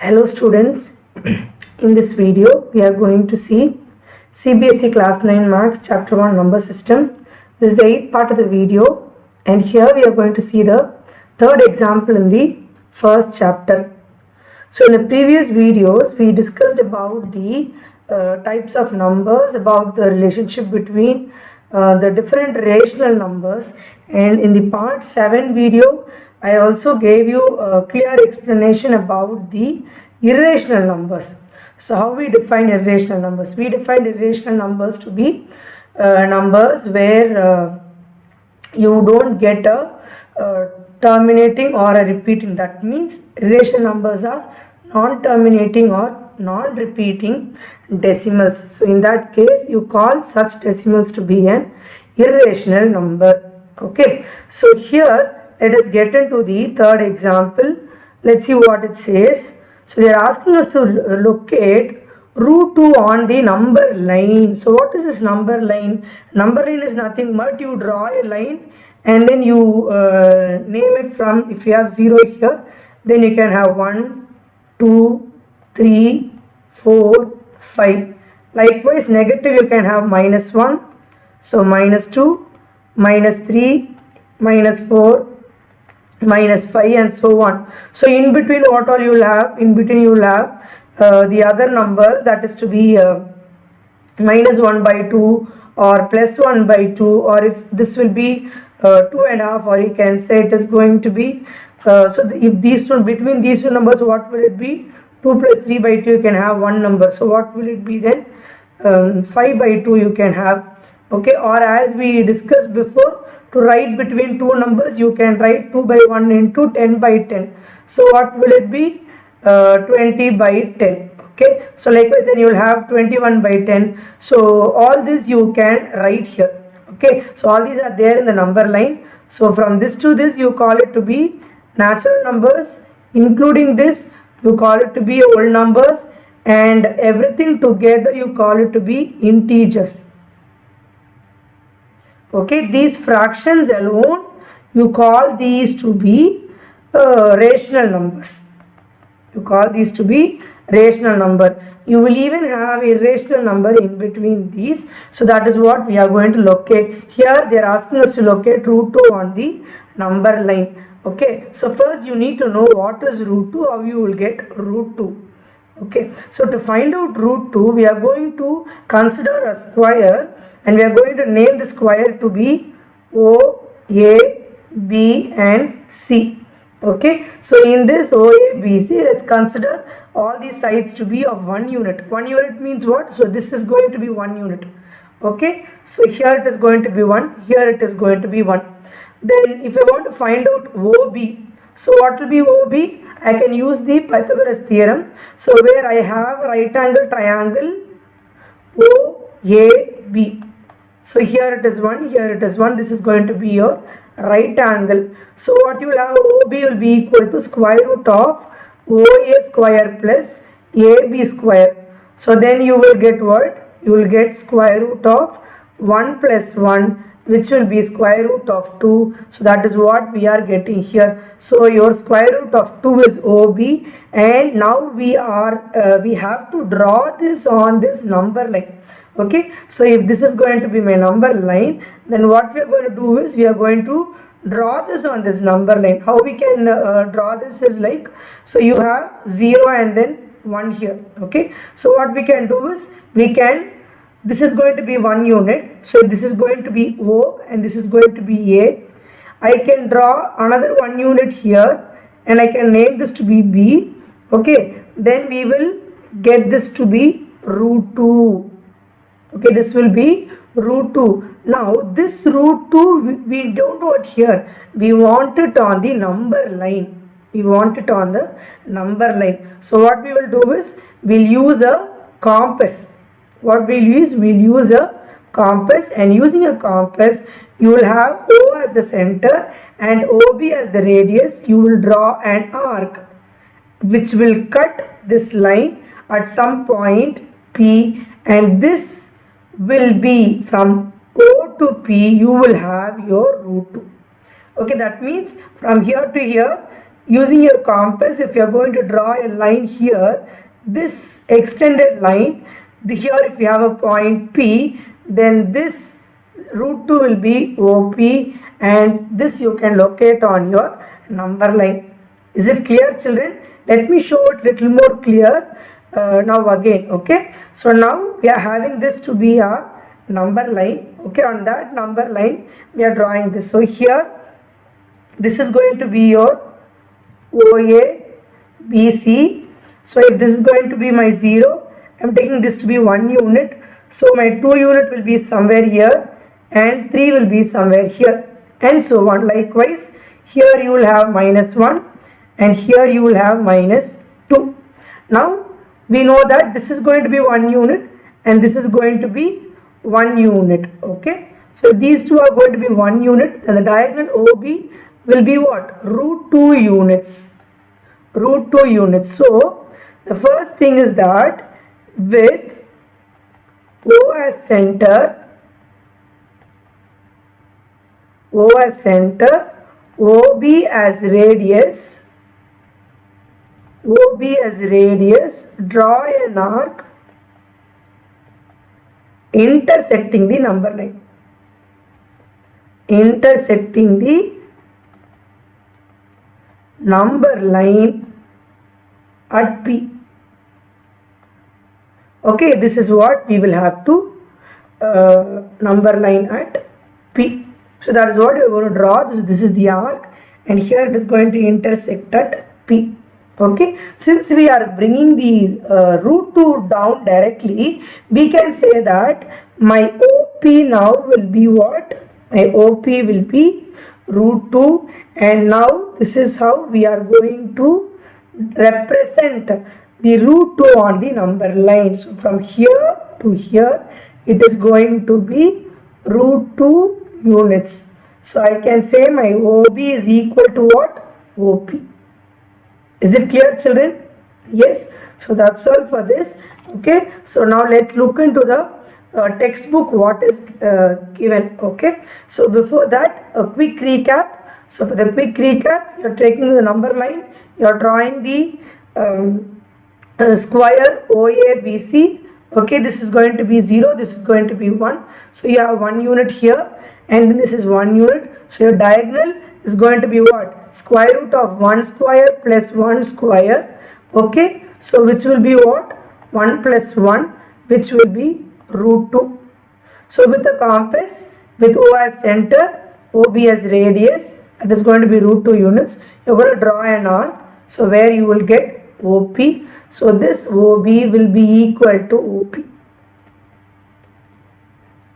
Hello students, in this video we are going to see Cbse class 9 marks chapter 1 number system. This is the 8th part of the video, and here we are going to see the third example in the first chapter. So in the previous videos we discussed about the types of numbers, about the relationship between the different rational numbers, and in the part 7 video I also gave you a clear explanation about the irrational numbers. So how we define irrational numbers? We define irrational numbers to be numbers where you don't get a terminating or a repeating. That means irrational numbers are non-terminating or non-repeating decimals. So in that case you call such decimals to be an irrational number. Okay, so here let us get into the third example. Let's see what it says. So they are asking us to locate root 2 on the number line. So what is this number line? Number line is nothing but you draw a line and then you name it from, if you have 0 here, then you can have 1, 2, 3, 4, 5. Likewise negative you can have -1, so -2, -3, -4, -5 and so on. So in between what all you will have? In between you will have the other numbers, that is to be -1 by 2 or +1 by 2, or if this will be 2.5, or you can say it is going to be if these two, between these two numbers, what will it be? 2 plus 3 by 2 you can have one number, so what will it be then? 5 by 2 you can have. Okay, or as we discussed before, to write between two numbers you can write 2 by 1 into 10 by 10, so what will it be? 20 by 10. Okay, so likewise then you will have 21 by 10. So all this you can write here. Okay, so all these are there in the number line. So from this to this you call it to be natural numbers, including this you call it to be whole numbers, and everything together you call it to be integers. Okay, these fractions alone you call these to be rational numbers. You call these to be rational number. You will even have irrational number in between these. So that is what we are going to locate. Here they are asking us to locate root 2 on the number line. Okay, so first you need to know what is root 2, how you will get root 2. Okay, so to find out root 2 we are going to consider a square, and we are going to name the square to be O, A, B and C. Okay, so in this O, A, B, C, let's consider all these sides to be of 1 unit. 1 unit means what? So this is going to be 1 unit. Okay, so here it is going to be 1, here it is going to be 1. Then if I want to find out OB, so what will be OB? I can use the Pythagoras theorem. So where I have right angle triangle OAB. So here it is 1, here it is 1. This is going to be your right angle. So what you will have, OB will be equal to square root of OA square plus AB square. So then you will get what? You will get square root of 1 plus 1, which will be square root of 2. So that is what we are getting here. So your square root of 2 is OB, and now we have to draw this on this number line. Okay, so if this is going to be my number line, then what we are going to do is we are going to draw this on this number line. How we can draw this is like, so you have 0 and then 1 here. Okay, so what we can do is this is going to be 1 unit, so this is going to be O and this is going to be A. I can draw another 1 unit here and I can name this to be B. Okay, then we will get this to be root 2. Okay, this will be root 2. Now this root 2 we don't want here, we want it on the number line. We want it on the number line. So what we will do is we'll use a compass. What we'll use a compass, and using a compass you will have O as the center and OB as the radius. You will draw an arc which will cut this line at some point P, and this will be from O to P. You will have your root 2. Okay, that means from here to here using your compass, if you are going to draw a line here, this extended line, here if you have a point P, then this root 2 will be OP, and this you can locate on your number line. Is it clear, children? Let me show it little more clear now again. Okay, so now we are having this to be a number line. Okay, on that number line we are drawing this. So here this is going to be your OA BC. So if this is going to be my 0, I am taking this to be 1 unit. So my 2 unit will be somewhere here and 3 will be somewhere here, and so on. Likewise, here you will have -1 and here you will have -2. Now we know that this is going to be 1 unit and this is going to be 1 unit. Okay, so these two are going to be 1 unit, and the diagonal OB will be what? Root 2 units. Root 2 units. So the first thing is that with O as center, OB as radius, draw an arc intersecting the number line. Intersecting the number line at P. Okay, this is what we will have to number line at P. So that is what we are going to draw. This is the arc, and here it is going to intersect at P. Okay, since we are bringing the root 2 down directly, we can say that my OP now will be what? My OP will be root 2, and now this is how we are going to represent the root 2 on the number line. So from here to here it is going to be root 2 units. So I can say my OB is equal to what? OP. Is it clear, children? Yes. So that's all for this. Okay, so now let's look into the textbook what is given. Okay, so before that, a quick recap. So for the quick recap, you are taking the number line, you are drawing the square OABC. Okay, this is going to be 0, this is going to be 1. So you have 1 unit here, and then this is 1 unit. So your diagonal is going to be what? Square root of 1 square plus 1 square. Okay, so which will be what? 1 plus 1, which will be root 2. So with the compass, with O as center, OB as radius, it is going to be root 2 units. You are going to draw an arc. So where you will get OP. So this OB will be equal to OP.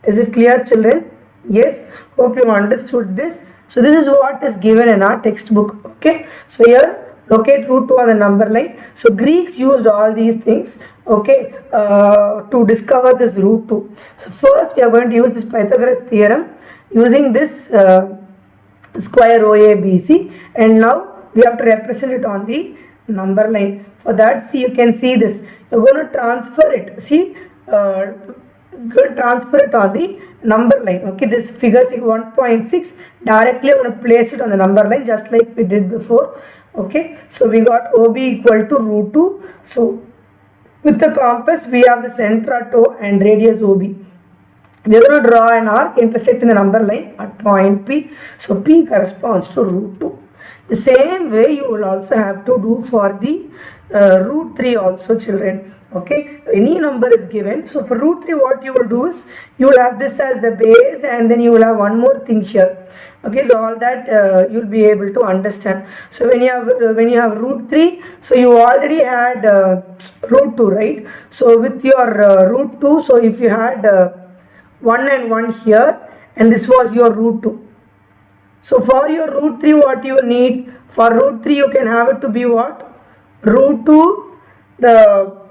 Is it clear, children? Yes. Hope you understood this. So this is what is given in our textbook. Okay. So here locate root 2 on the number line. So Greeks used all these things. Okay. To discover this root 2. So first we are going to use this Pythagoras theorem using this square OABC, and now we have to represent it on the number line. For that, see, you can see this. You are going to transfer it. See, transfer it on the number line. Okay, this figure 1.6 directly I am going to place it on the number line just like we did before. Okay, so we got OB equal to root 2. So with the compass we have the center at O and radius OB. We are going to draw an arc intersecting the number line at point P. So P corresponds to root 2. The same way you will also have to do for the root 3 also, children. Okay, any number is given. So for root 3 what you will do is you will have this as the base, and then you will have one more thing here. Okay, so all that you will be able to understand. So when you have root 3, so you already had root 2, right? So with your root 2, so if you had 1 and 1 here, and this was your root 2. So for your root 3 what you need? For root 3 you can have it to be what? Root 2 the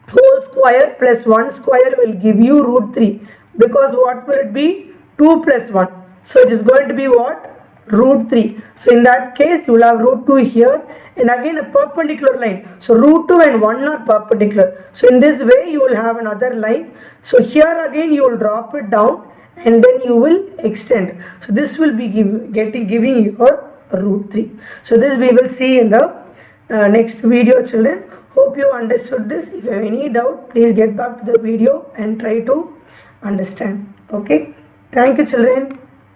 whole square plus 1 square will give you root 3, because what will it be? 2 plus 1. So it is going to be what? Root 3. So in that case you will have root 2 here, and again a perpendicular line. So root 2 and 1 are perpendicular. So in this way you will have another line. So here again you will drop it down, and then you will extend. So this will be giving your root 3. So this we will see in the next video, children. Hope you understood this. If you have any doubt, please get back to the video and try to understand. Okay. Thank you, children.